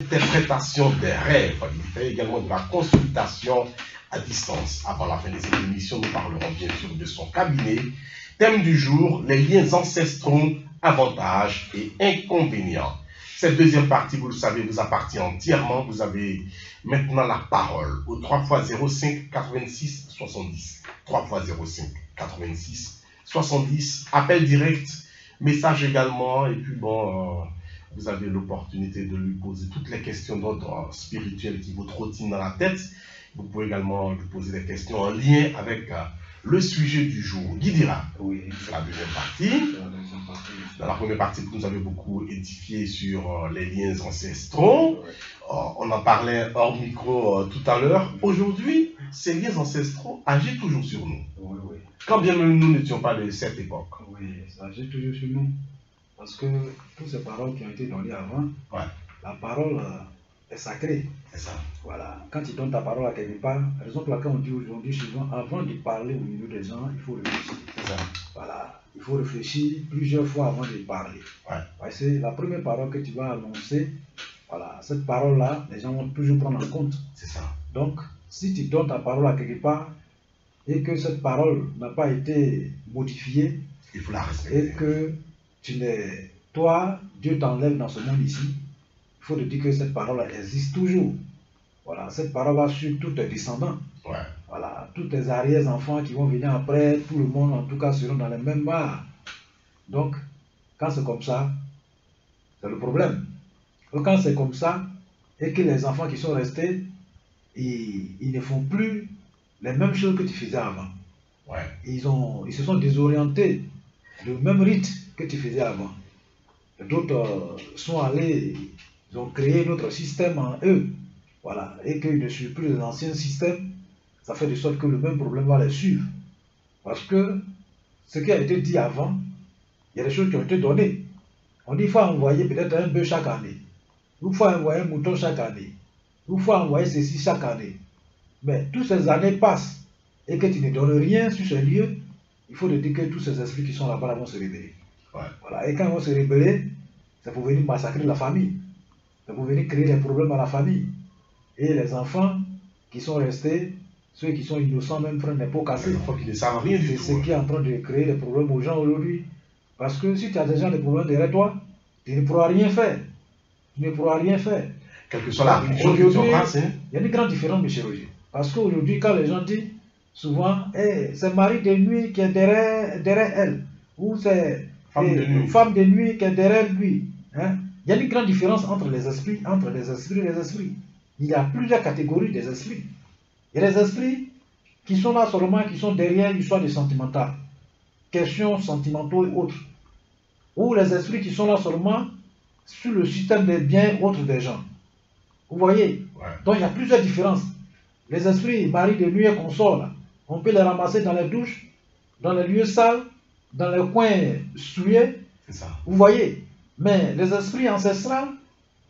Interprétation des rêves. Il fait également de la consultation à distance. Avant la fin de cette émission, nous parlerons bien sûr de son cabinet. Thème du jour, les liens ancestraux, avantages et inconvénients. Cette deuxième partie, vous le savez, vous appartient entièrement. Vous avez maintenant la parole au 3 x 05 86 70. 3 x 05 86 70. Appel direct, message également. Et puis bon, vous avez l'opportunité de lui poser toutes les questions d'ordre spirituel qui vous trottinent dans la tête. Vous pouvez également lui poser des questions en lien avec le sujet du jour. Guy Dira, oui, c'est la deuxième partie. Dans la première partie, vous nous avez beaucoup édifié sur les liens ancestraux. On en parlait hors micro tout à l'heure. Aujourd'hui, ces liens ancestraux agissent toujours sur nous. Oui, oui. Quand bien même nous n'étions pas de cette époque. Oui, ça agit toujours sur nous. Parce que toutes ces paroles qui ont été données avant, la parole est sacrée. C'est ça. Voilà. Quand tu donnes ta parole à quelque part, la raison pour laquelle on dit aujourd'hui souvent, avant de parler au milieu des gens, il faut réfléchir. C'est ça. Voilà. Il faut réfléchir plusieurs fois avant de parler. Parce que la première parole que tu vas annoncer, voilà, cette parole-là, les gens vont toujours prendre en compte. C'est ça. Donc, si tu donnes ta parole à quelque part et que cette parole n'a pas été modifiée, il faut la respecter. Et que tu n'es, toi, Dieu t'enlève dans ce monde ici, il faut te dire que cette parole existe toujours. Voilà, cette parole va sur tous tes descendants. Voilà, tous tes arrière-enfants qui vont venir après, tout le monde en tout cas seront dans les mêmes barres. Donc, quand c'est comme ça, c'est le problème. Donc, quand c'est comme ça, et que les enfants qui sont restés, ils ne font plus les mêmes choses que tu faisais avant. Ils se sont désorientés du même rythme que tu faisais avant. D'autres sont allés, ils ont créé notre système en eux. Voilà, et qu'ils ne suivent plus les anciens systèmes, ça fait de sorte que le même problème va les suivre. Parce que ce qui a été dit avant, il y a des choses qui ont été données. On dit qu'il faut envoyer peut-être un bœuf chaque année. Il faut envoyer un mouton chaque année. Il faut envoyer ceci chaque année. Mais toutes ces années passent et que tu ne donnes rien sur ce lieu, il faut te dire que tous ces esprits qui sont là-bas vont se révéler. Voilà. Et quand ils vont se révéler, c'est pour venir massacrer la famille. C'est pour venir créer des problèmes à la famille. Et les enfants qui sont restés, ceux qui sont innocents même prennent des pots cassés. Les enfants qui ne savent rien du tout. C'est ce qui est en train de créer des problèmes aux gens aujourd'hui. Parce que si tu as déjà des problèmes derrière toi, tu ne pourras rien faire. Tu ne pourras rien faire. Quelle que soit la religion que tu embrasses. Il y a une grande différence, M. Roger. Parce qu'aujourd'hui, quand les gens disent souvent, hey, c'est Marie de nuit qui est derrière elle, ou c'est femme de nuit qui est derrière lui. Hein? Il y a une grande différence entre les esprits et les esprits. Il y a plusieurs catégories des esprits. Il y a des esprits qui sont là seulement, qui sont derrière l'histoire du sentimental, questions sentimentaux et autres. Ou les esprits qui sont là seulement sur le système des biens autres des gens. Vous voyez? Donc il y a plusieurs différences. Les esprits, mari de nuit et consorts, là, on peut les ramasser dans les douches, dans les lieux sales, dans les coins souillés. Vous voyez? Mais les esprits ancestraux,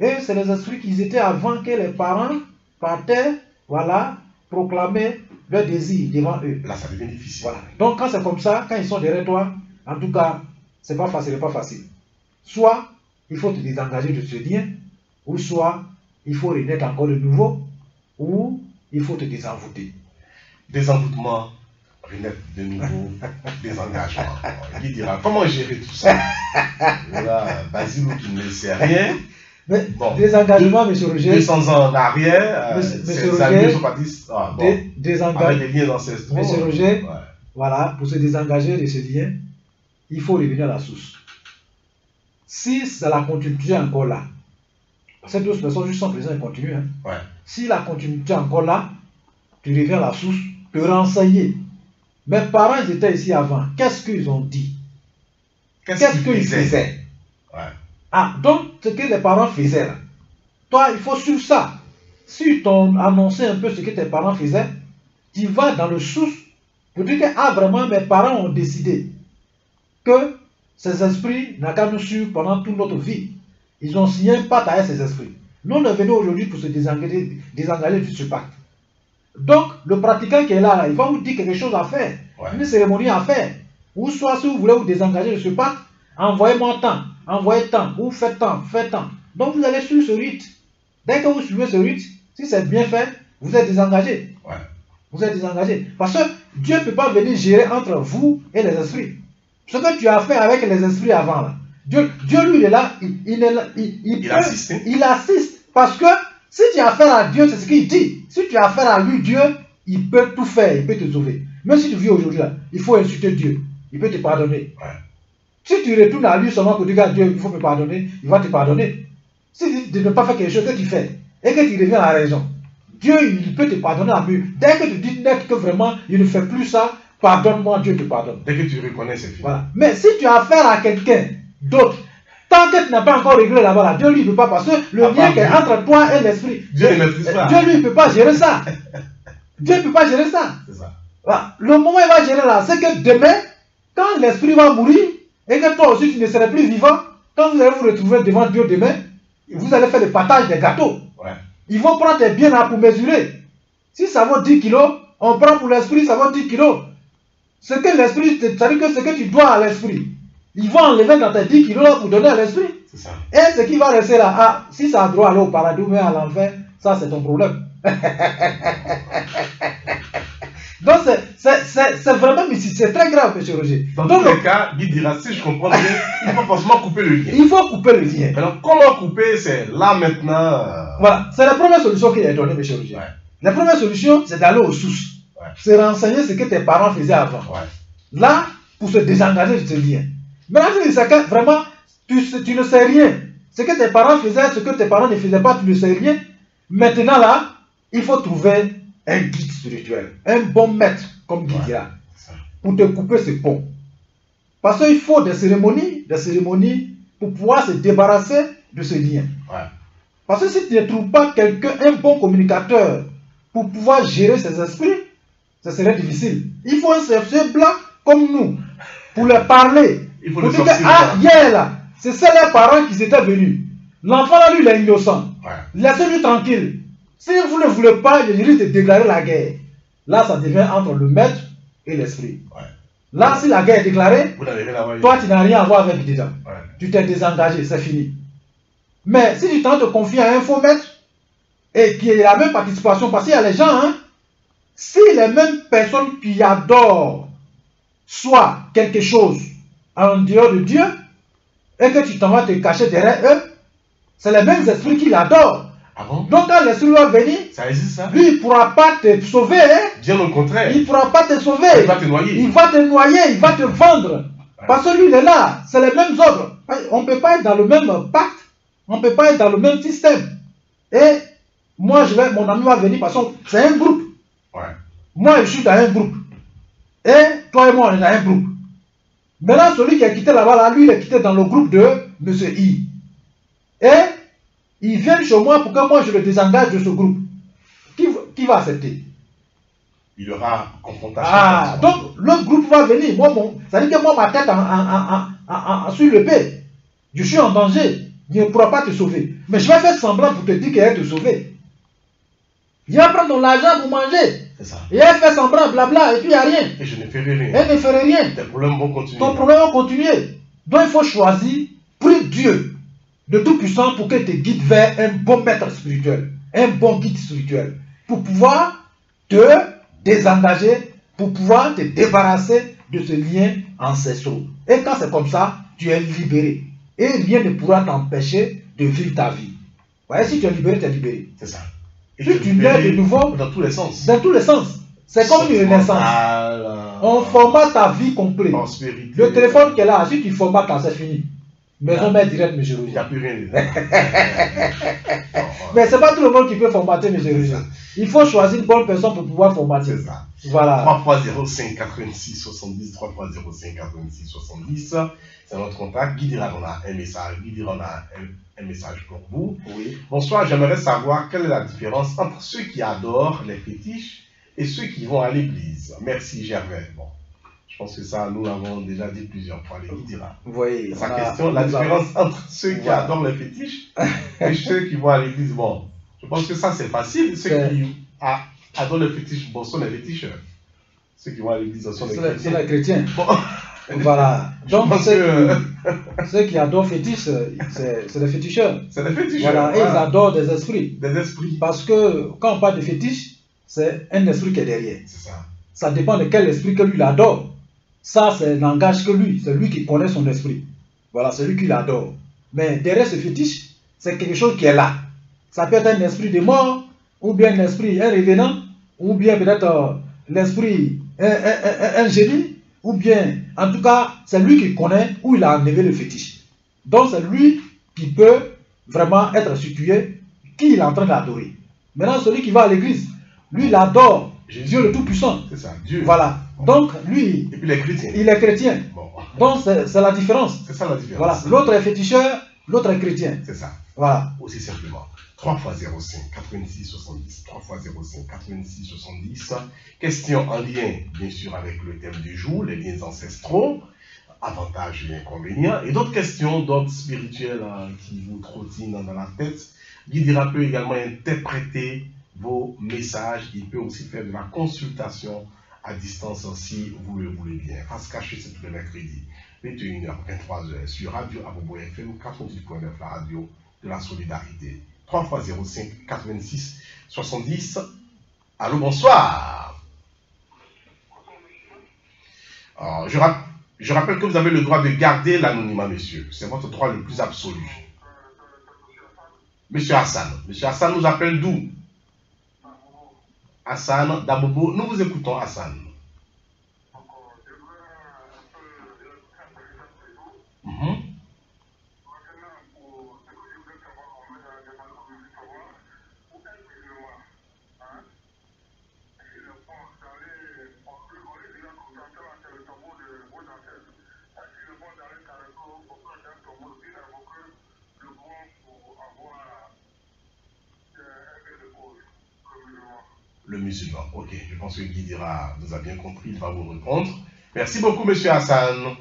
et c'est les esprits qui étaient avant que les parents partaient, voilà, proclamer leur désir devant eux. Là, ça devient difficile. Voilà. Donc, quand c'est comme ça, quand ils sont derrière toi, en tout cas, c'est pas facile, Soit, il faut te désengager de ce lien, ou soit, il faut renaître encore de nouveau, ou il faut te désenvoûter. Désenvoûtement, renaître de nouveau, désengagement. Qui dira, comment gérer tout ça? Là, Basile qui ne sait rien. Mais désengagement, M. Roger. 200 ans en arrière, c'est Roger, avec des liens ancestraux. M. Roger, voilà, pour se désengager de ce lien, il faut revenir à la source. Si la continuité est encore là, ces deux personnes juste sont présentes et continuent. Hein. Si la continuité est encore là, tu reviens à la source, te renseigner. Mes parents, ils étaient ici avant. Qu'est-ce qu'ils ont dit? Qu'est-ce qu'ils faisaient? Ah, donc, ce que les parents faisaient là, toi, il faut suivre ça. Si tu as annoncé un peu ce que tes parents faisaient, tu vas dans le source pour dire que, ah, vraiment, mes parents ont décidé que ces esprits n'ont qu'à nous suivre pendant toute notre vie. Ils ont signé un pacte avec ces esprits. Nous, on est venus aujourd'hui pour se désengager de ce pacte. Donc, le pratiquant qui est là, il va vous dire quelque chose à faire, une cérémonie à faire. Ou soit, si vous voulez vous désengager de ce pacte, envoyez-moi tant, envoyez tant, ou faites tant, faites tant. Donc, vous allez suivre ce rite. Dès que vous suivez ce rite, si c'est bien fait, vous êtes désengagé. Ouais. Vous êtes désengagé. Parce que Dieu ne peut pas venir gérer entre vous et les esprits. Ce que tu as fait avec les esprits avant, là, Dieu lui, il est là, il assiste. Il assiste. Parce que si tu as affaire à Dieu, c'est ce qu'il dit. Si tu as affaire à lui, Dieu, il peut tout faire, il peut te sauver. Même si tu vis aujourd'hui là, il faut insulter Dieu. Il peut te pardonner. Ouais. Si tu retournes à lui seulement pour dire à Dieu, il faut me pardonner, il va te pardonner. Si tu dis de ne pas faire quelque chose que tu fais et que tu reviens à la raison, Dieu, il peut te pardonner à mieux. Dès que tu dis net que vraiment, il ne fait plus ça, pardonne-moi, Dieu te pardonne. Dès que tu reconnais, c'est fini. Voilà. Mais si tu as affaire à quelqu'un d'autre, tant que tu n'as pas encore réglé là-bas, là, Dieu lui ne peut pas, parce que le lien qui est entre toi et l'esprit, Dieu ne maîtrise pas. Dieu lui ne peut pas gérer ça. Dieu ne peut pas gérer ça. C'est ça. Voilà. Le moment où il va gérer là, c'est que demain, quand l'esprit va mourir, et que toi aussi tu ne serais plus vivant, quand vous allez vous retrouver devant Dieu demain, vous allez faire le partage des gâteaux. Ouais. Ils vont prendre tes biens là pour mesurer. Si ça vaut 10 kilos, on prend pour l'esprit, ça vaut 10 kilos. Ce que l'esprit, c'est-à-dire que ce que tu dois à l'esprit, ils vont enlever dans tes 10 kilos là pour donner à l'esprit. C'est ça. Et ce qui va rester là, ah, si ça a droit à aller au paradis ou à l'enfer, ça c'est ton problème. Donc c'est vraiment mystique, c'est très grave, M. Roger. Dans tous les cas, Guy dira, si je comprends bien, il faut forcément couper le lien. Il faut couper le lien. Alors, comment couper? C'est là maintenant. Voilà, c'est la première solution qu'il a donnée, M. Roger. Ouais. La première solution, c'est d'aller aux sources. Ouais. C'est renseigner ce que tes parents faisaient avant. Ouais. Là, pour se désengager de ce lien. Maintenant, c'est que vraiment, tu ne sais rien. Ce que tes parents faisaient, ce que tes parents ne faisaient pas, tu ne sais rien. Maintenant, là, il faut trouver un guide spirituel, un bon maître, comme Guy dira, pour te couper ce pont. Parce qu'il faut des cérémonies pour pouvoir se débarrasser de ce lien. Ouais. Parce que si tu ne trouves pas quelqu'un, un bon communicateur, pour pouvoir gérer ces esprits, ça serait difficile. Il faut un sorcier blanc comme nous, pour leur parler. Il faut pour le dire sorcier que, ah, hier là, c'est ça les parents qui étaient venus. L'enfant là, lui, il est innocent. Ouais. Laissez-lui tranquille. Si vous ne voulez pas, il risque de déclarer la guerre. Là, ça devient entre le maître et l'esprit. Ouais. Là, si la guerre est déclarée, toi, tu n'as rien à voir avec dedans. Ouais. Tu t'es désengagé, c'est fini. Mais si tu tentes de te confier à un faux maître, et qui a la même participation, parce qu'il y a les gens, hein, si les mêmes personnes qui adorent soit quelque chose en dehors de Dieu, et que tu t'en vas te cacher derrière eux, c'est les mêmes esprits qui l'adorent. Ah bon? Donc quand l'esprit va venir, ça existe ça? lui il ne pourra pas te sauver. Hein? Bien au contraire. Il ne pourra pas te sauver. Il va te noyer. Il va te noyer, il va te vendre. Ouais. Parce que lui il est là, c'est les mêmes ordres. On ne peut pas être dans le même pacte, on ne peut pas être dans le même système. Et moi, mon ami va venir parce que c'est un groupe. Ouais. Moi, je suis dans un groupe. Et toi et moi, on est dans un groupe. Maintenant, celui qui a quitté là-bas, là, lui, il est quitté dans le groupe de M. I. Et il vient chez moi pour que moi, je le désengage de ce groupe. Qui va accepter? Il y aura confrontation. Ah, donc l'autre groupe va venir. Ça veut dire que moi, ma tête sur le paix. Je suis en danger. Il ne pourra pas te sauver. Mais je vais faire semblant pour te dire qu'il va te sauver. Il va prendre ton argent pour manger. C'est ça. Il va faire semblant, blabla, et puis il n'y a rien. Et je ne ferai rien. Elle ne ferait rien. Tes problèmes vont continuer. Ton problème va continuer. Donc il faut choisir, prie Dieu de Tout-Puissant pour qu'il te guide vers un bon maître spirituel, un bon guide spirituel, pour pouvoir te désengager, pour pouvoir te débarrasser de ce lien ancestral. Et quand c'est comme ça, tu es libéré. Et rien ne pourra t'empêcher de vivre ta vie. Vous voyez, si tu es libéré, tu es libéré. C'est ça. Et si tu nais de nouveau, dans tous les sens. Dans tous les sens. C'est comme une renaissance. On formate ta vie complète. Le téléphone qui est là, si tu formates là, c'est fini. Maison mère directe, M. Roger. Il n'y a plus rien. Mais ce n'est pas tout le monde qui peut formater, M. Roger. Il faut choisir une bonne personne pour pouvoir formater. C'est ça. Voilà. 3305 86 70, 3305 86 70. C'est notre contact. Guy dira qu'on a un message. Guy dira qu'on a un message pour vous. Oui. Bonsoir, j'aimerais savoir quelle est la différence entre ceux qui adorent les fétiches et ceux qui vont à l'église. Merci Gervais. Bon, je pense que ça, nous l'avons déjà dit plusieurs fois. Les Guy dira. Vous voyez. Sa question, la différence entre ceux qui adorent les fétiches et ceux qui vont à l'église. Bon, je pense que ça c'est facile. Ceux qui adorent les fétiches, bon, sont les féticheurs. Ceux qui vont à l'église sont les chrétiens. C'est les chrétiens. Bon. Voilà. Donc, ceux qui adorent fétiche, c'est des féticheurs. C'est des féticheurs. Voilà. Et ils adorent des esprits. Des esprits. Parce que quand on parle de fétiche, c'est un esprit qui est derrière. C'est ça. Ça dépend de quel esprit que lui l'adore. Ça, c'est n'engage que lui. C'est lui qui connaît son esprit. Voilà, c'est lui qui l'adore. Mais derrière ce fétiche, c'est quelque chose qui est là. Ça peut être un esprit de mort, ou bien un esprit, un revenant, ou bien peut-être l'esprit, un génie, ou bien, en tout cas, c'est lui qui connaît où il a enlevé le fétiche. Donc, c'est lui qui peut vraiment être situé qui il est en train d'adorer. Maintenant, celui qui va à l'église, lui, il adore Dieu le Tout-Puissant. C'est ça, Dieu. Voilà. Donc, lui, et puis les chrétiens. Il est chrétien. Bon. Donc, c'est la différence. C'est ça la différence. Voilà. L'autre est féticheur, l'autre est chrétien. C'est ça. Voilà. Aussi simplement. 3 x 05 86 70. 3 x 05 86 70. Question en lien, bien sûr, avec le thème du jour, les liens ancestraux, avantages et inconvénients, et d'autres questions d'ordre spirituel qui vous trottinent dans la tête. Guidira peut également interpréter vos messages. Il peut aussi faire de la consultation à distance si vous le voulez bien. Face cachée, c'est tous les mercredis, 21h, 23h, sur Radio Abobo FM 88.9, la radio de la solidarité. 3 x 05 86 70. Allô, bonsoir. Alors, je rappelle que vous avez le droit de garder l'anonymat, monsieur. C'est votre droit le plus absolu. Monsieur Hassan. Monsieur Hassan nous appelle d'où? Hassan d'Abobo. Nous vous écoutons, Hassan. Le musulman. Ok, je pense que Guidira nous a bien compris, il va vous répondre. Merci beaucoup, monsieur Hassan.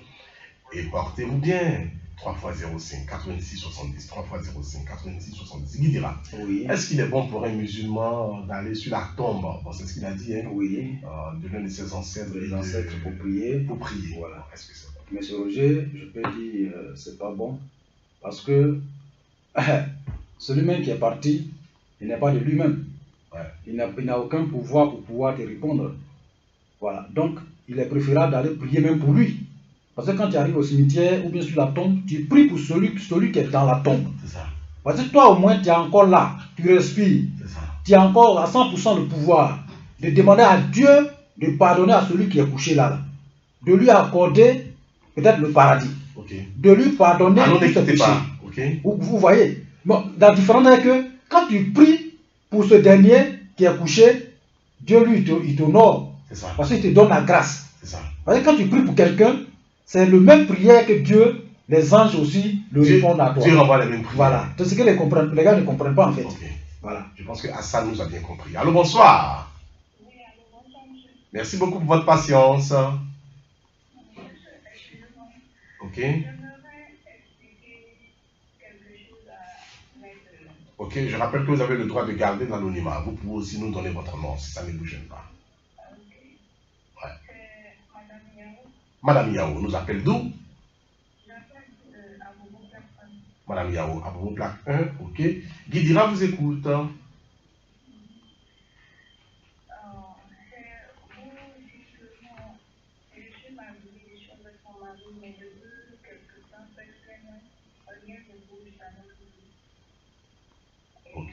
Et portez-vous bien. 3 x 05 86 70. 3 x 05 86 70. Guidira. Oui. Est-ce qu'il est bon pour un musulman d'aller sur la tombe? Bon, c'est ce qu'il a dit, hein? Oui. De l'un de ses ancêtres. Les ancêtres pour prier. Pour prier. Voilà. Est-ce que c'est bon? Monsieur Roger, je peux dire c'est pas bon. Parce que celui-même qui est parti, il n'est pas de lui-même. Ouais. Il n'a aucun pouvoir pour pouvoir te répondre. Voilà. Donc, il est préférable d'aller prier même pour lui. Parce que quand tu arrives au cimetière ou bien sur la tombe, tu pries pour celui qui est dans la tombe. C'est ça. Parce que toi, au moins, tu es encore là. Tu respires. C'est ça. Tu as encore à 100% le pouvoir de demander à Dieu de pardonner à celui qui est couché là. De lui accorder peut-être le paradis. Okay. De lui pardonner tous ses péchés. Okay. Vous voyez. Bon, la différence est que quand tu pries pour ce dernier qui est couché, Dieu lui, il t'honore. C'est ça. Parce qu'il te donne la grâce. C'est ça. Parce que quand tu pries pour quelqu'un, c'est le même prière que Dieu, les anges aussi le répondent à toi. Dieu renvoie les mêmes prières. Voilà. C'est ce que les gars ne comprennent pas en fait. Okay. Voilà. Je pense que Hassan nous a bien compris. Allô, bonsoir. Oui, allô, bonsoir, monsieur. Merci beaucoup pour votre patience. Ok. Ok, je rappelle que vous avez le droit de garder l'anonymat. Vous pouvez aussi nous donner votre nom si ça ne vous gêne pas. Ouais. Madame Yao nous appelle d'où? Madame Yao, Abobo Plaque 1, ok. Guidira vous écoute. Ok.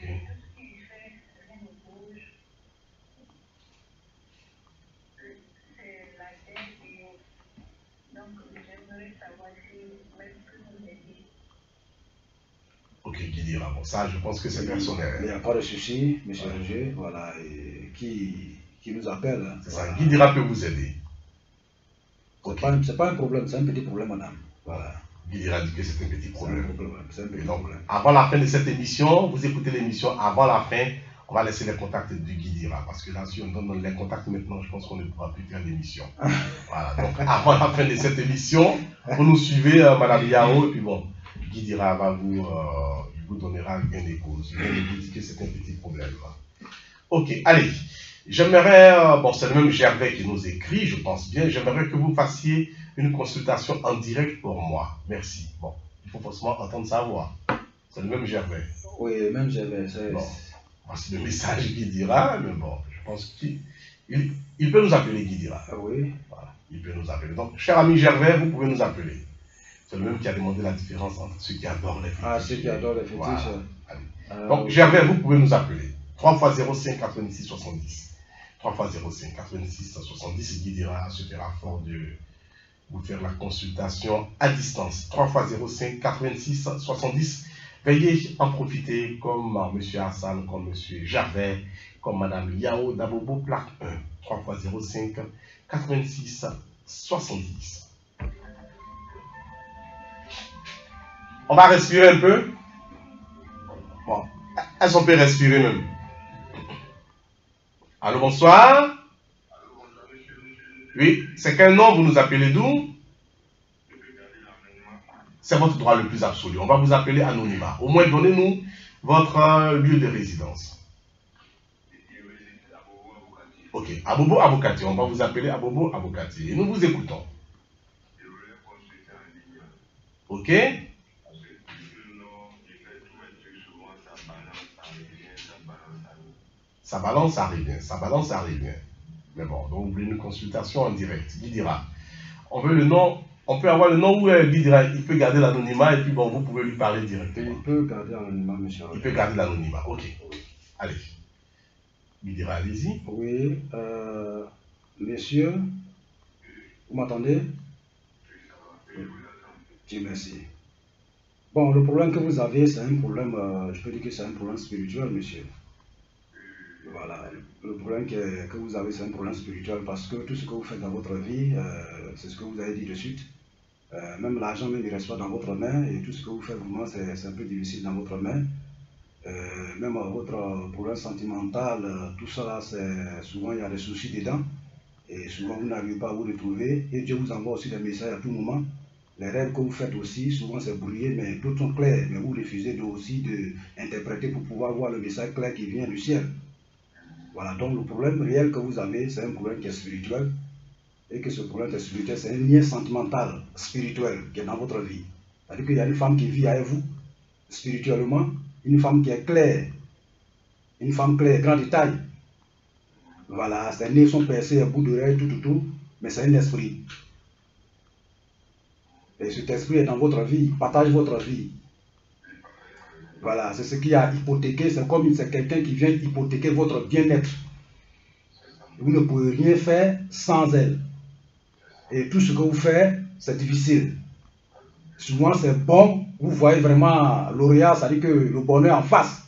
Ok, Guidira. Bon, ça, je pense que c'est personnel. Il n'y a pas de souci, monsieur Roger, voilà, et qui nous appelle. C'est ça, Guidira peut vous aider. Okay. C'est pas un problème, c'est un petit problème, madame. Voilà. Guidira dit que c'est un petit problème. C'est un petit donc, problème. avant la fin de cette émission, vous écoutez l'émission, avant la fin, on va laisser les contacts du Guidira. Parce que là, si on donne les contacts maintenant, je pense qu'on ne pourra plus faire l'émission. Voilà, donc avant la fin de cette émission, vous nous suivez, Madame Yao, et puis bon, Guidira va vous donnera un écho. Je viens de vous dire que c'est un petit problème. Ok, allez. J'aimerais, bon, c'est le même Gervais qui nous écrit, je pense bien, j'aimerais que vous fassiez une consultation en direct pour moi. Merci. Bon, il faut forcément entendre sa voix. C'est le même Gervais. Oui, le même Gervais. Bon, voici le message Guidira, mais bon, je pense qu'il peut nous appeler Guidira. Ah oui. Voilà, il peut nous appeler. Donc, cher ami Gervais, vous pouvez nous appeler. C'est le même qui a demandé la différence entre ceux qui adorent les fétiches. Ah, ceux qui adorent les fétiches. Voilà. Donc, Gervais, vous pouvez nous appeler. 3 x 05 86 70. 3 x 05 86 70. Guidira se fera fort de vous faire la consultation à distance. 3 x 05 86 70. Veuillez en profiter comme M. Hassan, comme M. Gervais, comme Mme Yao Dabobo, plaque 1. 3 x 05 86 70. On va respirer un peu. Bon, est-ce qu'on peut respirer même? Allô, bonsoir. Oui, c'est quel nom vous nous appelez d'où? C'est votre droit le plus absolu. On va vous appeler anonymat. Au moins, donnez-nous votre lieu de résidence. Ok, Abobo Abokati. On va vous appeler Abobo Abokati. Et nous vous écoutons. Ok? Ça balance, ça revient. Ça balance, ça revient. Mais bon, donc vous voulez une consultation en direct. Guidira. On veut le nom. On peut avoir le nom où Guidira. Il peut garder l'anonymat et puis bon, vous pouvez lui parler directement. Il peut garder l'anonymat, monsieur. Il peut garder l'anonymat. Ok. Allez. Guidira, allez-y. Oui. Messieurs, vous m'entendez? Dieu merci. Bon, le problème que vous avez, c'est un problème, je peux dire que c'est un problème spirituel, monsieur. Voilà, le problème que vous avez, c'est un problème spirituel parce que tout ce que vous faites dans votre vie, c'est ce que vous avez dit de suite. Même l'argent même, il ne reste pas dans votre main et tout ce que vous faites, vraiment, c'est un peu difficile dans votre main. Même votre problème sentimental, tout ça là, souvent il y a des soucis dedans et souvent vous n'arrivez pas à vous retrouver et Dieu vous envoie aussi des messages à tout moment. Les rêves que vous faites aussi, souvent c'est brouillé, mais tout sont clairs, mais vous refusez aussi d'interpréter pour pouvoir voir le message clair qui vient du ciel. Voilà, donc le problème réel que vous avez, c'est un problème qui est spirituel, et que ce problème qui est spirituel, c'est un lien sentimental, spirituel, qui est dans votre vie. C'est-à-dire qu'il y a une femme qui vit avec vous, spirituellement, une femme qui est claire, une femme claire, grande taille. Voilà, ses nez sont percés à bout d'oreille, tout, mais c'est un esprit. Et cet esprit est dans votre vie, il partage votre vie. Voilà, c'est ce qui a hypothéqué, c'est comme c'est quelqu'un qui vient hypothéquer votre bien-être. Vous ne pouvez rien faire sans elle. Et tout ce que vous faites, c'est difficile. Souvent c'est bon, vous voyez vraiment l'auréat, c'est-à-dire que le bonheur en face.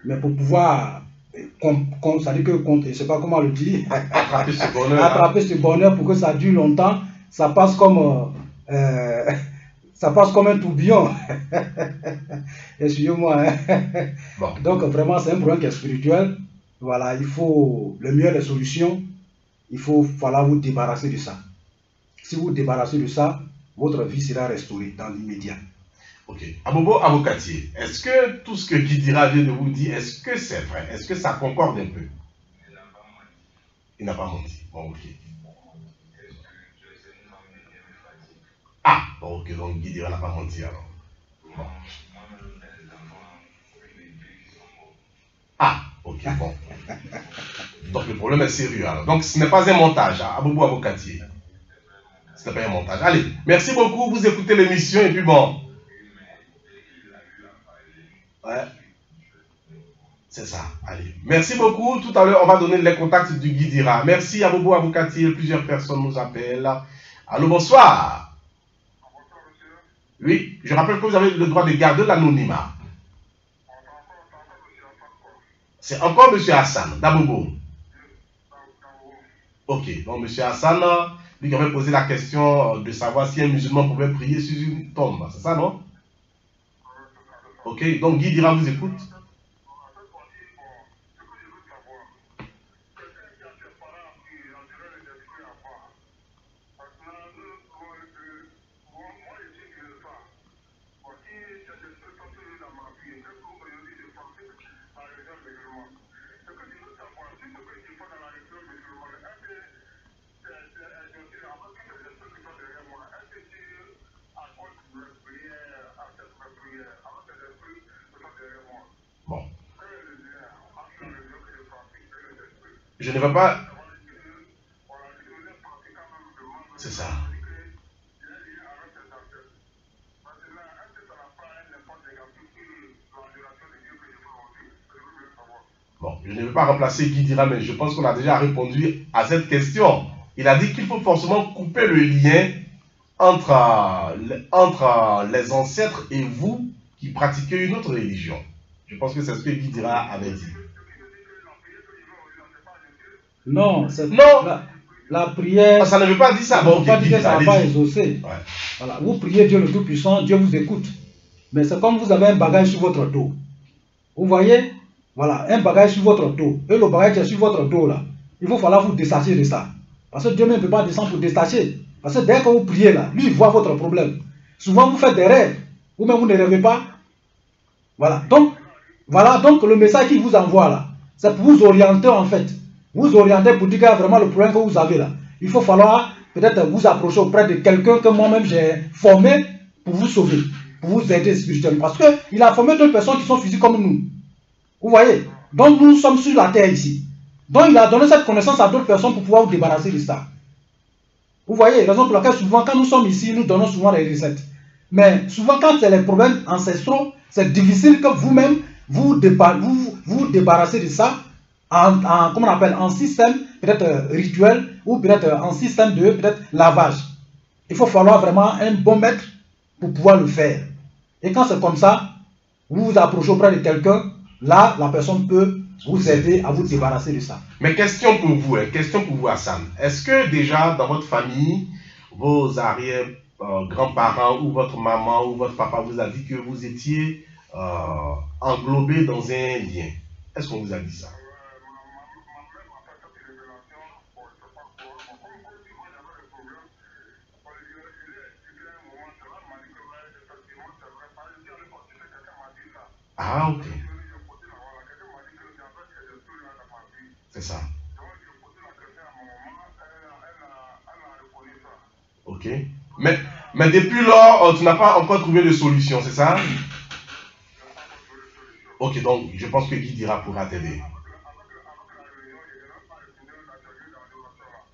Mais pour pouvoir, c'est-à-dire que, je ne sais pas comment le dire, attraper ce bonheur. Attraper ce bonheur pour que ça dure longtemps, ça passe comme... ça passe comme un tourbillon. Excusez-moi. Bon. Donc vraiment, c'est un problème qui est spirituel. Voilà, il faut le mieux des solutions. Il faut vous débarrasser de ça. Si vous vous débarrassez de ça, votre vie sera restaurée dans l'immédiat. Ok. Abobo Abokati, est-ce que tout ce que Guidira vient de vous dire, est-ce que c'est vrai? Est-ce que ça concorde un peu? Il n'a pas menti. Bon, ok. Ah, bon, ok, donc Guidira n'a pas menti alors. Bon. Ah, ok, bon. Donc le problème est sérieux alors. Donc ce n'est pas un montage, hein, Abobo Abokati. Ce n'est pas un montage. Allez, merci beaucoup, vous écoutez l'émission et puis bon. Ouais. C'est ça, allez. Merci beaucoup. Tout à l'heure, on va donner les contacts du Guidira. Merci Abobo Abokati. Plusieurs personnes nous appellent. Allô, bonsoir. Oui, je rappelle que vous avez le droit de garder l'anonymat. C'est encore M. Hassan, d'Abobo. Ok, donc M. Hassan, lui qui avait posé la question de savoir si un musulman pouvait prier sur une tombe. C'est ça, non? Ok, donc Guidira vous écoute. Je ne vais pas... C'est ça. Bon, je ne vais pas remplacer Guy Dira, mais je pense qu'on a déjà répondu à cette question. Il a dit qu'il faut forcément couper le lien entre les ancêtres et vous qui pratiquez une autre religion. Je pense que c'est ce que Guy Dira avait dit. Non, non. La prière... Ça ne veut pas dire ça. Bon, pas dire que ça ne va pas exaucer. Ouais. Voilà. Vous priez Dieu le Tout-Puissant, Dieu vous écoute. Mais c'est comme vous avez un bagage sur votre dos. Vous voyez? Voilà, un bagage sur votre dos. Et le bagage qui est sur votre dos là, il va falloir vous détacher de ça. Parce que Dieu même ne peut pas descendre pour détacher. Parce que dès que vous priez là, lui il voit votre problème. Souvent vous faites des rêves. Vous-même vous ne rêvez pas. Voilà, donc le message qu'il vous envoie là, c'est pour vous orienter en fait. Vous orienter pour dire qu'il y a vraiment le problème que vous avez là. Il faut falloir peut-être vous approcher auprès de quelqu'un que moi-même j'ai formé pour vous sauver, pour vous aider spirituellement. Parce qu'il a formé d'autres personnes qui sont physiques comme nous. Vous voyez? Donc nous sommes sur la terre ici. Donc il a donné cette connaissance à d'autres personnes pour pouvoir vous débarrasser de ça. Vous voyez? Raison pour laquelle souvent quand nous sommes ici, nous donnons souvent des recettes. Mais souvent quand c'est les problèmes ancestraux, c'est difficile que vous-même vous débarrassez de ça comment on appelle, en système peut-être rituel ou peut-être en système de peut-être lavage. Il faut falloir vraiment un bon maître pour pouvoir le faire. Et quand c'est comme ça, vous vous approchez auprès de quelqu'un, là la personne peut vous aider à vous débarrasser de ça. Mais question pour vous Hassan. Est-ce que déjà dans votre famille, vos arrière-grands-parents ou votre maman ou votre papa vous a dit que vous étiez englobé dans un lien? Est-ce qu'on vous a dit ça? Ah, ok. C'est ça. Ok. Mais depuis lors, tu n'as pas encore trouvé de solution, c'est ça? Ok, donc je pense que Guy Dira pourra t'aider.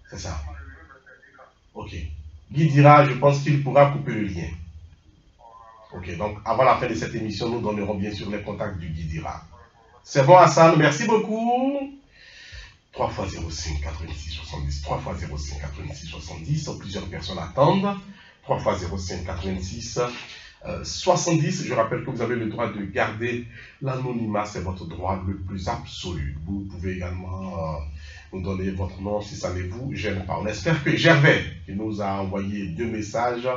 C'est ça. Ok. Guy Dira, je pense qu'il pourra couper le lien. Ok, donc avant la fin de cette émission, nous donnerons bien sûr les contacts du Guy Dira. C'est bon Hassan, merci beaucoup. 3 x 05 86 70, 3 x 05 86 70, plusieurs personnes attendent. 3 x 05 86 70, je rappelle que vous avez le droit de garder l'anonymat, c'est votre droit le plus absolu. Vous pouvez également nous donner votre nom si ça ne vous gêne pas. On espère que Gervais, qui nous a envoyé 2 messages,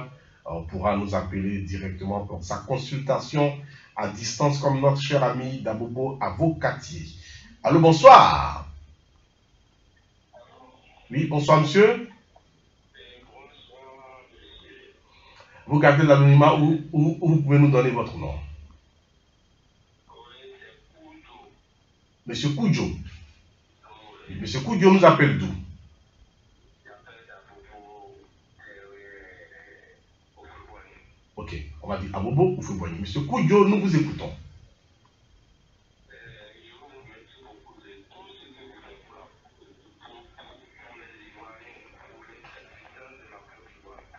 pourra nous appeler directement pour sa consultation à distance comme notre cher ami Dabobo Avocatier. Allô, bonsoir. Oui, bonsoir monsieur. Vous gardez l'anonymat ou vous pouvez nous donner votre nom? Monsieur Koudjo. Monsieur Koudjo nous appelle d'où? Ok, on va dire Abobo ou Fouboigny. Monsieur Koudjo, nous vous écoutons.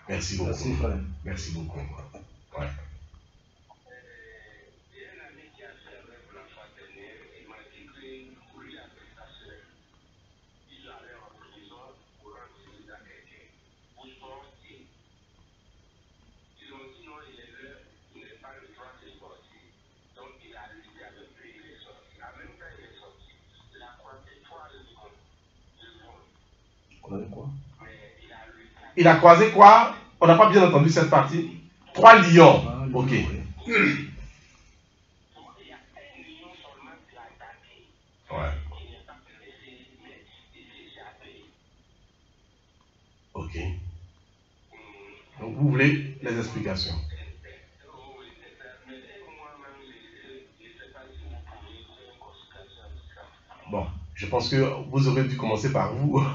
Merci beaucoup. Merci, frère. Merci beaucoup. Ouais. Quoi? Il a croisé quoi? On n'a pas bien entendu cette partie. 3 lions. Ah, ok. Ouais. Ok. Donc vous voulez les explications? Bon, je pense que vous aurez dû commencer par vous.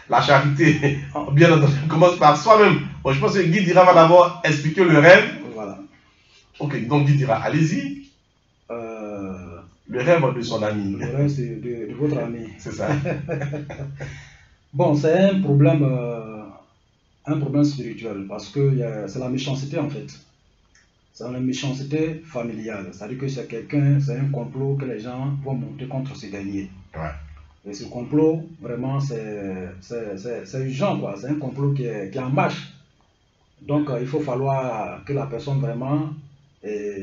La charité, bien entendu, commence par soi-même. Bon, je pense que Guy Dira va d'abord expliquer le rêve. Voilà. Ok, donc Guy Dira, allez-y. Le rêve de son ami. Le rêve de votre ami. C'est ça. Bon, c'est un problème spirituel parce que c'est la méchanceté en fait. C'est la méchanceté familiale. C'est-à-dire que c'est un complot que les gens vont monter contre ces derniers. Ouais. Et ce complot, vraiment, c'est urgent, quoi. C'est un complot qui est en marche. Donc, il faut falloir que la personne vraiment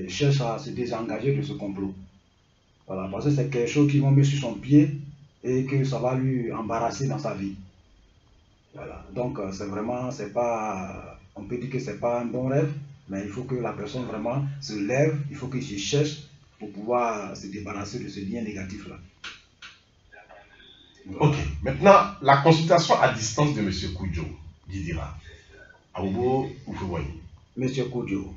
cherche à se désengager de ce complot. Voilà, parce que c'est quelque chose qui va mettre sur son pied et que ça va lui embarrasser dans sa vie. Voilà, donc c'est vraiment, c'est pas, on peut dire que c'est pas un bon rêve, mais il faut que la personne vraiment se lève, il faut qu'il se cherche pour pouvoir se débarrasser de ce lien négatif-là. Ok, maintenant, la consultation à distance de M. Koudjo, Guidira. Abobo Oufouani. Monsieur Koudjo.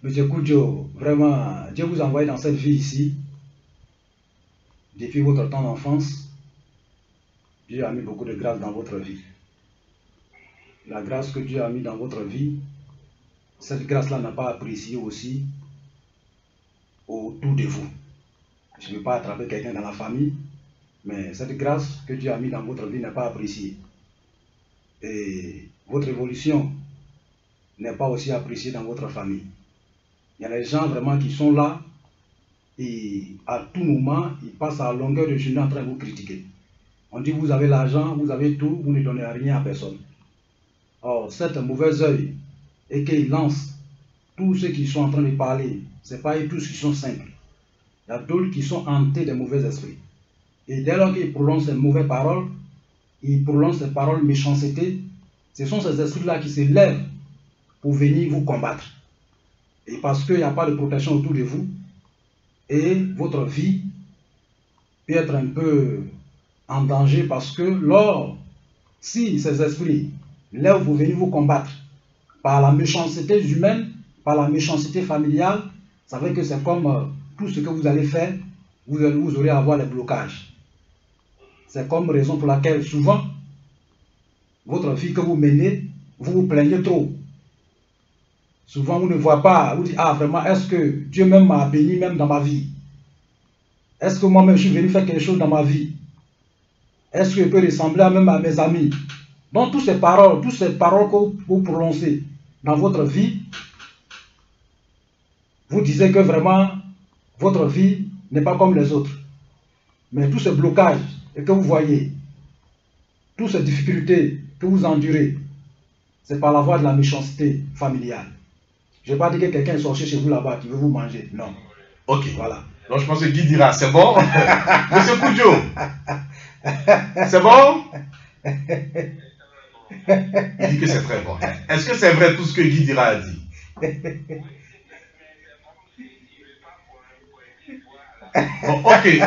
Monsieur Koudjo, vraiment, Dieu vous envoie dans cette vie ici, depuis votre temps d'enfance. Dieu a mis beaucoup de grâce dans votre vie. La grâce que Dieu a mis dans votre vie, cette grâce-là n'a pas apprécié aussi autour de vous. Je ne veux pas attraper quelqu'un dans la famille, mais cette grâce que Dieu a mis dans votre vie n'est pas appréciée. Et votre évolution n'est pas aussi appréciée dans votre famille. Il y a des gens vraiment qui sont là et à tout moment, ils passent à longueur de journée en train de vous critiquer. On dit vous avez l'argent, vous avez tout, vous ne donnez rien à personne. Or, cet mauvais œil et qu'ils lancent tous ceux qui sont en train de parler, ce n'est pas eux tous qui sont simples. Il y a d'autres qui sont hantés des mauvais esprits. Et dès lors qu'ils prononcent ces mauvaises paroles, ils prononcent ces paroles méchanceté, ce sont ces esprits-là qui se lèvent pour venir vous combattre. Et parce qu'il n'y a pas de protection autour de vous, et votre vie peut être un peu en danger parce que si ces esprits lèvent pour venir vous combattre par la méchanceté humaine, par la méchanceté familiale, ça veut dire que c'est comme tout ce que vous allez faire, vous aurez à avoir les blocages. C'est comme raison pour laquelle souvent, votre vie que vous menez, vous vous plaignez trop. Souvent, vous ne voyez pas, vous dites, ah vraiment, est-ce que Dieu même m'a béni même dans ma vie? Est-ce que moi-même je suis venu faire quelque chose dans ma vie? Est-ce que je peux ressembler même à mes amis? Donc, toutes ces paroles que vous prononcez dans votre vie, vous disiez que vraiment, votre vie n'est pas comme les autres. Mais tous ces blocages que vous voyez, toutes ces difficultés que vous endurez, c'est par la voie de la méchanceté familiale. Je ne vais pas dire que quelqu'un est sorti chez vous là-bas qui veut vous manger. Non. Ok. Voilà. Donc je pense que Guy dira, c'est bon? Monsieur Koudjo, c'est bon? Il dit que c'est très bon. Est-ce que c'est vrai tout ce que Guy dira a dit? Bon, ok.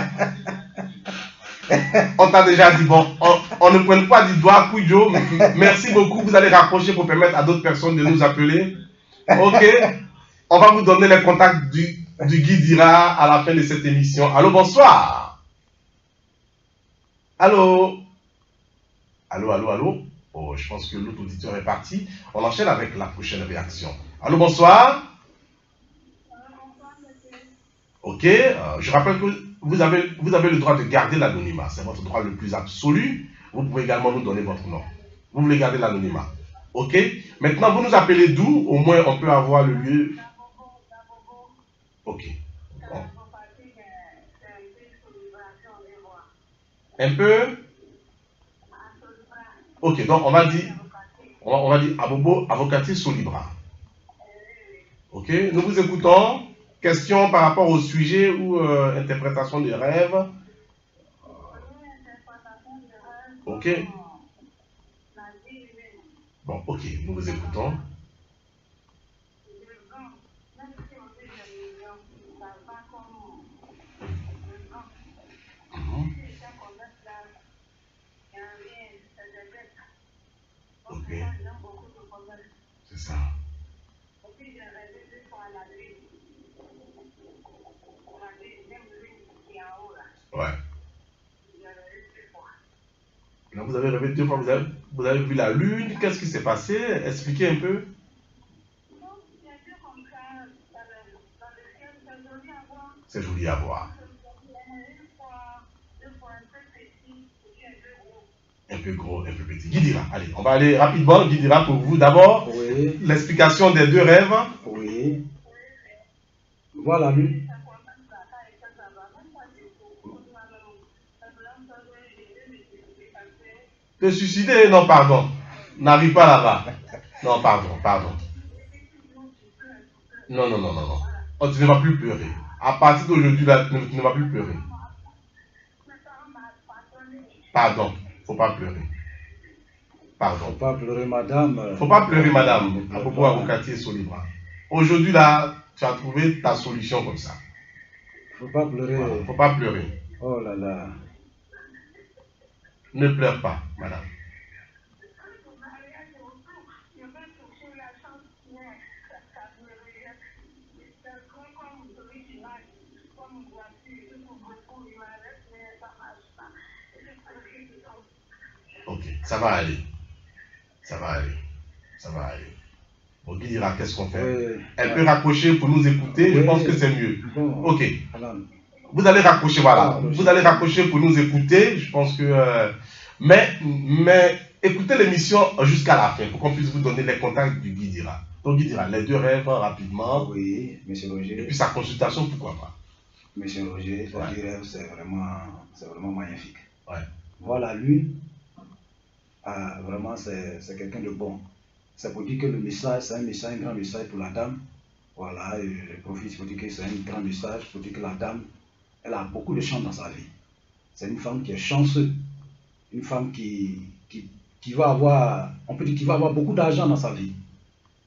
On t'a déjà dit, bon, on ne prenne pas du doigt Koudjo. Merci beaucoup, vous allez raccrocher pour permettre à d'autres personnes de nous appeler. Ok. On va vous donner les contacts du Guy dira à la fin de cette émission. Allô, bonsoir. Allô. Allô. Oh, je pense que l'autre auditeur est parti. On enchaîne avec la prochaine réaction. Allô, bonsoir. Ok, je rappelle que vous avez le droit de garder l'anonymat. C'est votre droit le plus absolu. Vous pouvez également nous donner votre nom. Vous voulez garder l'anonymat. Ok. Maintenant, vous nous appelez d'où? Au moins, on peut avoir le lieu. Ok. Bon. Un peu. Ok, donc on va dire Abobo, Avocati Solibra. Ok, nous vous écoutons. Question par rapport au sujet ou interprétation des rêves. Ok. Bon, ok, nous vous écoutons. Ok. C'est ça. Ouais. Là, vous avez rêvé 2 fois, vous avez vu la lune. Qu'est-ce qui s'est passé? Expliquez un peu. C'est joli à voir. Un peu gros, un peu petit. Guidira, allez, on va aller rapidement. Guidira pour vous. D'abord, oui. L'explication des deux rêves. Oui. Voilà, lui. Te suicider? Non, pardon. N'arrive pas là-bas. Non, pardon. Non. Oh, tu ne vas plus pleurer. À partir d'aujourd'hui, là, tu ne vas plus pleurer. Pardon, faut pas pleurer. Pardon. Faut pas pleurer, madame. Faut pas pleurer, madame. À propos avocatier Solibra. Aujourd'hui, là, tu as trouvé ta solution comme ça. Faut pas pleurer. Voilà, faut pas pleurer. Oh là là. Ne pleure pas, madame. Ok, ça va aller. Bon, Guy dira qu'est-ce qu'on fait. Oui. Elle peut raccrocher pour nous écouter, je pense que c'est mieux. Bon. Ok. Alors. Vous allez raccrocher, voilà. Vous allez raccrocher pour nous écouter, je pense que... Mais écoutez l'émission jusqu'à la fin, pour qu'on puisse vous donner les contacts du Guy dira. Donc Guy dira les deux rêves rapidement. Oui, monsieur Roger. Et puis sa consultation, pourquoi pas. Monsieur Roger, les deux rêves, c'est vraiment magnifique. Ouais. Voilà, lui, vraiment, c'est quelqu'un de bon. C'est pour dire que le message, c'est un grand message pour la dame. Voilà, je profite pour dire que c'est un grand message, pour dire que la dame, elle a beaucoup de chance dans sa vie. C'est une femme qui est chanceuse, une femme qui va avoir, on peut dire qu'il va avoir beaucoup d'argent dans sa vie.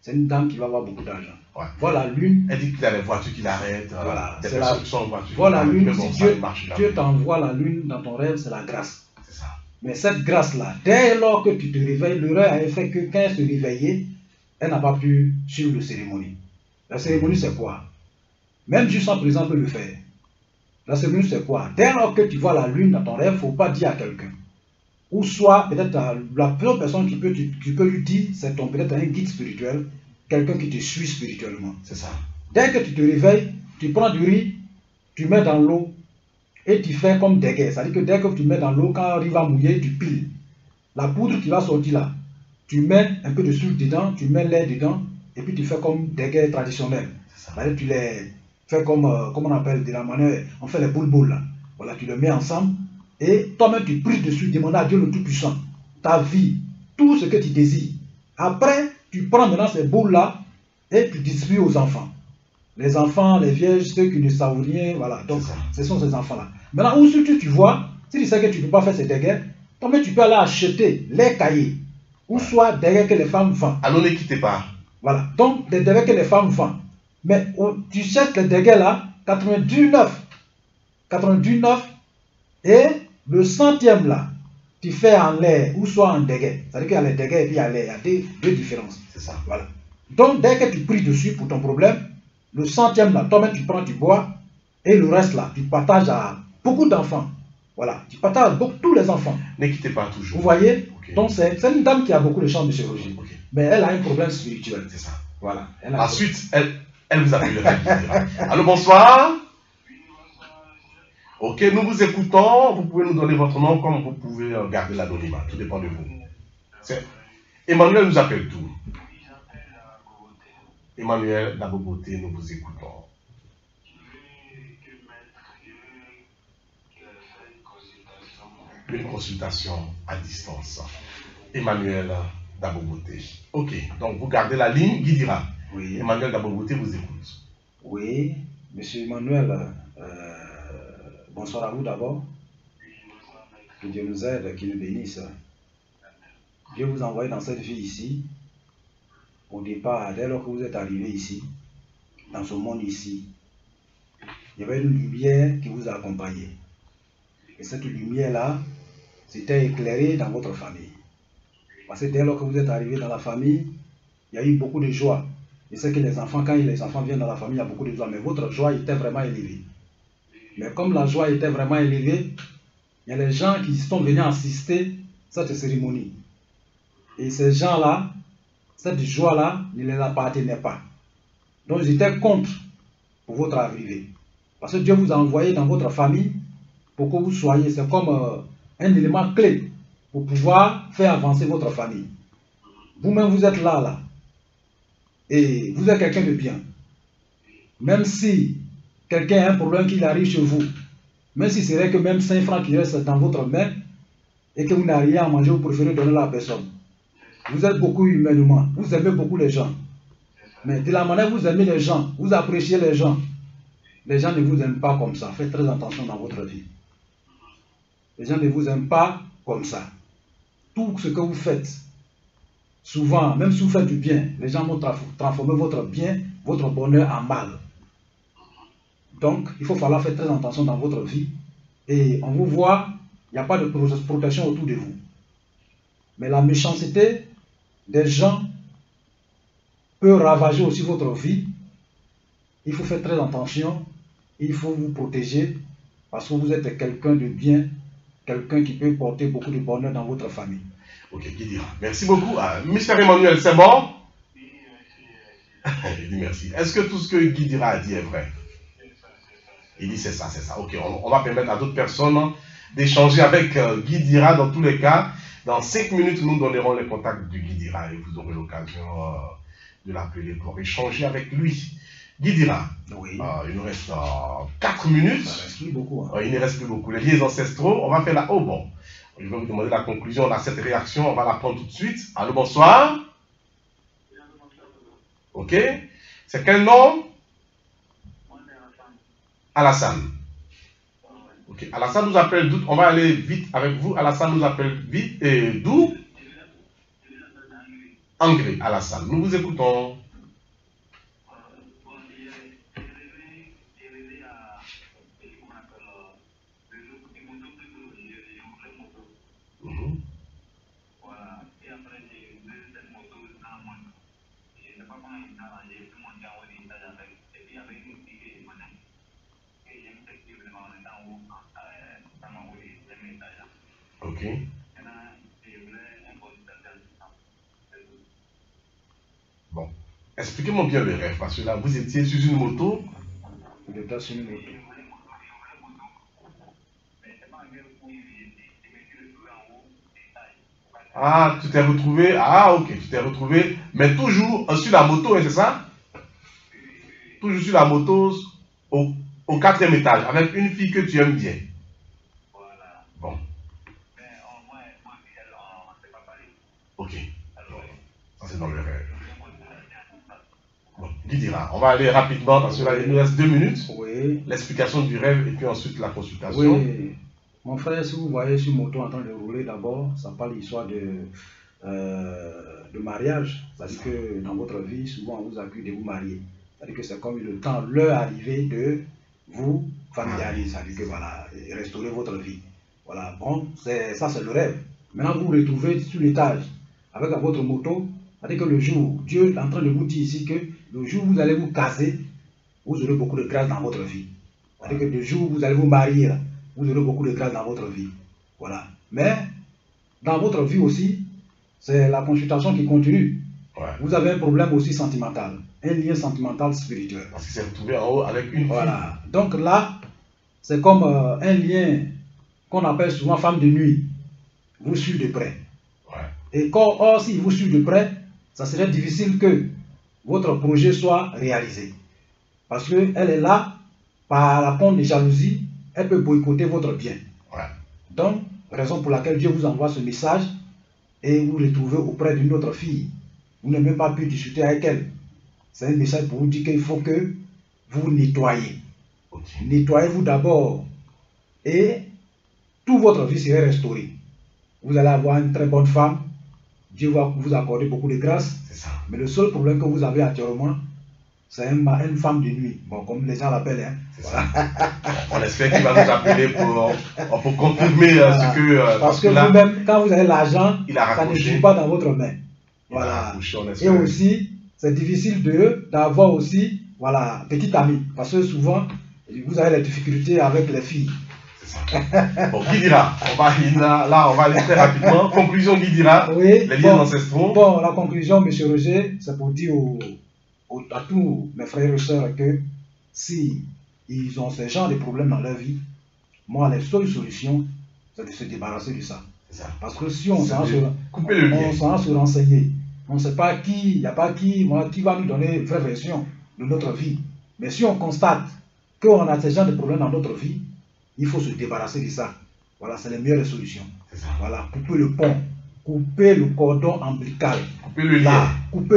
C'est une dame qui va avoir beaucoup d'argent. Ouais. Voilà, l'une. Elle dit qu'il y a des voitures qui l'arrêtent. Voilà, des personnes qui sont en voiture. Voilà, l'une. Si bon, Dieu t'envoie la lune dans ton rêve, c'est la grâce. C'est ça. Mais cette grâce-là, dès lors que tu te réveilles, le rêve avait fait que quand elle se réveillait, elle n'a pas pu suivre la cérémonie. La cérémonie, c'est quoi? Même juste en présent peut le faire. La cérémonie, c'est quoi? Dès lors que tu vois la lune dans ton rêve, il ne faut pas dire à quelqu'un. Ou soit, peut-être, la première personne qui peut lui dire, c'est peut-être un guide spirituel, quelqu'un qui te suit spirituellement. C'est ça. Dès que tu te réveilles, tu prends du riz, tu mets dans l'eau, et tu fais comme des guerres. C'est-à-dire que dès que tu mets dans l'eau, quand le riz va mouiller, tu piles. La poudre qui va sortir là, tu mets un peu de sucre dedans, tu mets l'air dedans, et puis tu fais comme des guerres traditionnelles. C'est-à-dire que tu les fais comme on appelle de la manière, on fait les boules là. Voilà, tu les mets ensemble, et toi-même tu pries dessus, demande à Dieu le Tout-Puissant, ta vie, tout ce que tu désires. Après, tu prends maintenant ces boules-là, et tu distribues aux enfants. Les enfants, les vierges, ceux qui ne savent rien, voilà. Donc, ce sont ces enfants-là. Maintenant, où surtout tu vois, si tu sais que tu ne peux pas faire ces dégâts, toi-même tu peux aller acheter les cahiers, ou soit des dégâts que les femmes vendent. Alors ne quittez pas. Voilà, donc des dégâts que les femmes vendent. Mais tu cherches les dégâts là, 99, et le centième là, tu fais en l'air, ou soit en dégâts. C'est-à-dire qu'il y a les dégâts et puis il y a deux différences. C'est ça. Voilà. Donc, dès que tu pries dessus pour ton problème, le centième là, toi-même tu prends, tu bois, et le reste là, tu partages à beaucoup d'enfants. Voilà, tu partages à tous les enfants. Ne quittez pas toujours. Vous voyez? Okay. Donc, c'est une dame qui a beaucoup de chance, M. Roger. Okay. Mais elle a un problème spirituel. C'est ça. Voilà. Ensuite, elle vous appellera. Allô, bonsoir. Ok, nous vous écoutons. Vous pouvez nous donner votre nom comme vous pouvez garder l'anonymat. Tout dépend de vous. Emmanuel nous appelle tout. Emmanuel Daboboté, nous vous écoutons. Une consultation à distance. Emmanuel Daboboté. Ok, donc vous gardez la ligne, Guy dira. Oui. Emmanuel Daboboté vous écoute. Oui, monsieur Emmanuel, bonsoir à vous d'abord. Que Dieu nous aide, qu'il nous bénisse. Dieu vous envoie dans cette vie ici. Au départ, dès lors que vous êtes arrivé ici, dans ce monde ici, il y avait une lumière qui vous a accompagné. Et cette lumière-là, c'était éclairée dans votre famille. Parce que dès lors que vous êtes arrivé dans la famille, il y a eu beaucoup de joie. Je sais que les enfants, quand les enfants viennent dans la famille, il y a beaucoup de joie, mais votre joie était vraiment élevée. Mais comme la joie était vraiment élevée, il y a les gens qui sont venus assister à cette cérémonie. Et ces gens-là, cette joie-là ne les appartenait pas. Donc ils étaient contre pour votre arrivée. Parce que Dieu vous a envoyé dans votre famille pour que vous soyez, c'est comme un élément clé pour pouvoir faire avancer votre famille. Vous-même, vous êtes là, et vous êtes quelqu'un de bien. Même si quelqu'un a un problème qui arrive chez vous, même si c'est vrai que même 5 francs qui restent dans votre main, et que vous n'avez rien à manger, vous préférez donner à la personne. Vous êtes beaucoup humainement, vous aimez beaucoup les gens. Mais de la manière que vous aimez les gens, vous appréciez les gens ne vous aiment pas comme ça. Faites très attention dans votre vie. Les gens ne vous aiment pas comme ça. Tout ce que vous faites, souvent, même si vous faites du bien, les gens vont transformer votre bien, votre bonheur en mal. Donc, il faut falloir faire très attention dans votre vie. Et on vous voit, il n'y a pas de protection autour de vous. Mais la méchanceté des gens peut ravager aussi votre vie. Il faut faire très attention. Il faut vous protéger parce que vous êtes quelqu'un de bien, quelqu'un qui peut porter beaucoup de bonheur dans votre famille. Ok, Guidira. Merci beaucoup. Mr. Emmanuel, c'est bon? Il dit merci. Est-ce que tout ce que Guidira a dit est vrai? Il dit c'est ça, c'est ça. Ok, on va permettre à d'autres personnes d'échanger avec Guidira dans tous les cas. Dans 5 minutes, nous donnerons les contacts du Guidira et vous aurez l'occasion de l'appeler pour échanger avec lui. Guidira, oui. Il nous reste 4 minutes. Ça reste plus beaucoup. Il ne reste plus beaucoup. Les liens ancestraux, on va faire la... Oh bon, je vais vous demander la conclusion. On a cette réaction, on va la prendre tout de suite. Allô, bonsoir. Ok. C'est quel nom? Alassane. Ok. Alassane nous appelle d'où? On va aller vite avec vous. Alassane nous appelle vite. Et d'où? Angré, Alassane. Nous vous écoutons. Ok. Bon. Expliquez-moi bien le rêve, parce que là, vous étiez sur une moto. Vous étiez sur une moto. Ah, tu t'es retrouvé. Ah, ok, tu t'es retrouvé. Mais toujours sur la moto, hein, c'est ça? Toujours sur la moto, au 4e étage, avec une fille que tu aimes bien. Bon. Ok. Ça, c'est dans le rêve. Bon, Guidira, on va aller rapidement parce que là, il nous reste 2 minutes. Oui. L'explication du rêve et puis ensuite la consultation. Oui. Mon frère, si vous voyez sur moto en train de rouler d'abord, ça parle l'histoire de mariage. C'est-à-dire que dans votre vie, souvent on vous accuse de vous marier. C'est-à-dire que c'est comme le temps, l'heure arrivée de vous familiariser. C'est-à-dire que voilà, restaurer votre vie. Voilà, bon, ça c'est le rêve. Maintenant vous vous retrouvez sur l'étage avec votre moto. C'est-à-dire que le jour, Dieu est en train de vous dire ici que le jour où vous allez vous caser, vous aurez beaucoup de grâce dans votre vie. C'est-à-dire que le jour où vous allez vous marier, là, vous aurez beaucoup de grâce dans votre vie. Voilà. Mais, dans votre vie aussi, c'est la consultation qui continue. Ouais. Vous avez un problème aussi sentimental. Un lien sentimental spirituel. Parce qu'il s'est retrouvé en haut avec une fille. Voilà. Donc là, c'est comme un lien qu'on appelle souvent femme de nuit. Vous suivez de près. Ouais. Et or, si vous suivez de près, ça serait difficile que votre projet soit réalisé. Parce qu'elle est là, par la pompe de jalousie, elle peut boycotter votre bien. Ouais. Donc, raison pour laquelle Dieu vous envoie ce message et vous retrouvez auprès d'une autre fille. Vous n'avez même pas pu discuter avec elle. C'est un message pour vous dire qu'il faut que vous nettoyez. Okay. Nettoyez-vous d'abord et toute votre vie sera restaurée. Vous allez avoir une très bonne femme. Dieu va vous accorder beaucoup de grâce. Mais le seul problème que vous avez actuellement, c'est une femme de nuit. Bon, comme les gens l'appellent. Hein. Voilà. On espère qu'il va nous appeler pour confirmer ce que... parce que là, vous-même, quand vous avez l'argent, ça ne joue pas dans votre main. Voilà. Et aussi, c'est difficile d'avoir aussi, voilà, petite amie. Parce que souvent, vous avez les difficultés avec les filles. C'est ça. Bon, Guidira, on va aller très rapidement. Conclusion, Guidira, oui, les liens ancestraux. Bon, la conclusion, M. Roger, c'est pour dire à tous mes frères et sœurs que si ils ont ce genre de problèmes dans leur vie, moi, les seules solutions, c'est de se débarrasser de ça. Parce que si on s'en se renseigner, on ne sait pas qui, il n'y a pas qui va nous donner une vraie version de notre vie. Mais si on constate qu'on a ce genre de problèmes dans notre vie, il faut se débarrasser de ça. Voilà, c'est la meilleure solution. Voilà, couper le pont, couper le cordon ombilical, couper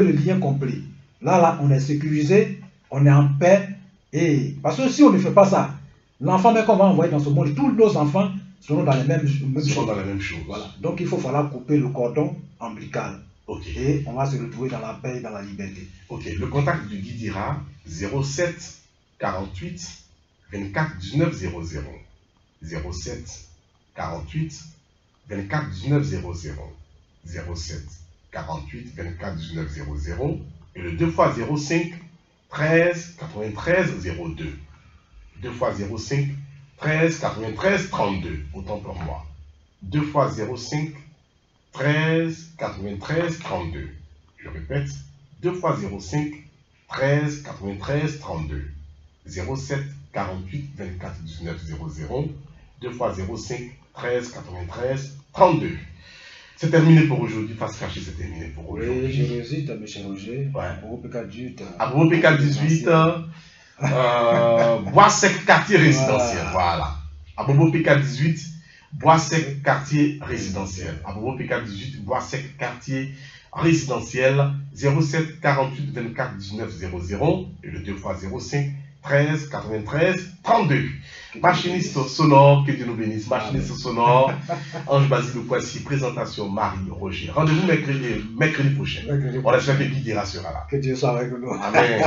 le lien complet. Là, on est sécurisé, on est en paix. Et parce que si on ne fait pas ça, l'enfant qu'on va envoyer dans ce monde, tous nos enfants seront dans les mêmes choses. Voilà. Donc il faut falloir couper le cordon ombilical. Okay. Et on va se retrouver dans la paix et dans la liberté. Ok, le contact du guide ira 07 48 24 19 00. 07 48 24 19 00. 07 48 24 19 00. Et le 2 x 05 13 93 02. 2 x 05 13 93 32. Autant pour moi. 2 x 05 13 93 32. Je répète, 2 x 05 13 93 32. 07 48 24 19 00. 2 x 05 13 93 32. C'est terminé pour aujourd'hui. Face cachée, c'est terminé pour aujourd'hui. Oui, je réside à M. Roger. Ouais. À Bobo PK18. Bois Sec, quartier résidentiel. Voilà. À Bobo PK18. Bois Sec, quartier résidentiel. À Bobo PK18, Bois Sec, quartier résidentiel. 07 48 24 19 00 et le 2 x 05 13 93 32. Machiniste sonore, que Dieu nous bénisse. Machiniste sonore, Ange Basile Poissy, présentation Marie Roger. Rendez-vous mercredi prochain. On espère que Guy Dira sera là. Que Dieu soit avec nous. Amen.